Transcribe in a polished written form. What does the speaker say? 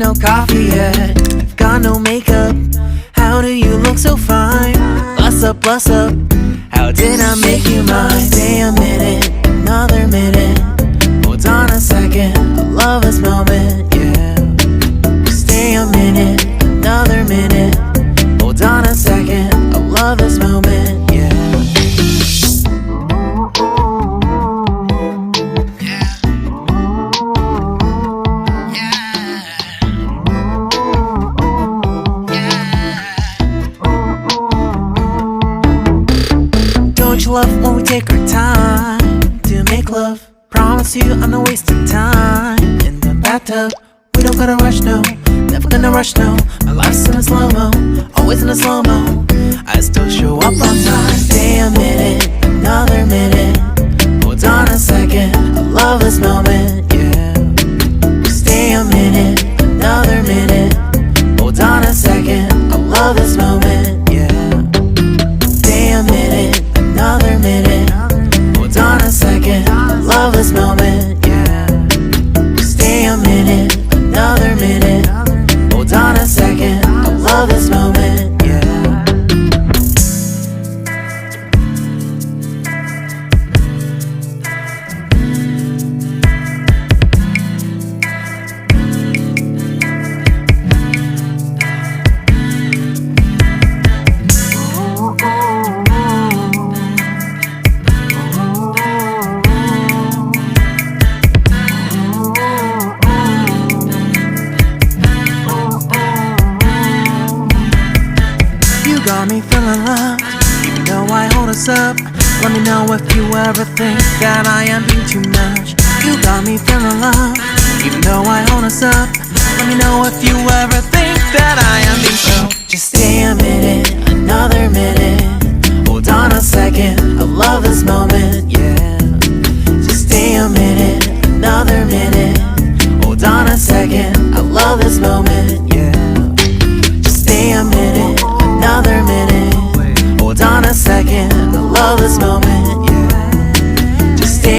no coffee yet. You've got no makeup. How do you look so fine? Bust up, bust up. How did I make you mine? Stay a minute, another minute. Hold on a second, I love this moment, yeah. Stay a minute, another minute. Hold on a second, I love this moment, yeah. Don't you love when we take our time to make love? Promise you I'm not wasting time in the bathtub. We don't gotta rush, no, never gonna rush, no. My life's in a slow-mo, always in a slow-mo. I still show up on time. Stay a minute, another minute. Hold on a second, I love this moment, yeah. Stay a minute, another minute. Hold on a second, I love this moment, yeah. Stay a minute, another minute. Hold on a second, I love this moment, yeah. Stay a minute, another minute. Hold on a second, I love this moment, yeah. You got me feeling loved, even though I hold us up. Let me know if you ever think that I am being too much. You got me feeling loved, even though I hold us up. Let me know if you ever think that I am being so. Just stay a minute, another minute. Hold on a second, I love this moment, yeah. Just stay a minute, another minute. Hold on a second, I love this moment, yeah. Just stay a minute, another minute. Hold on a second, I love this moment.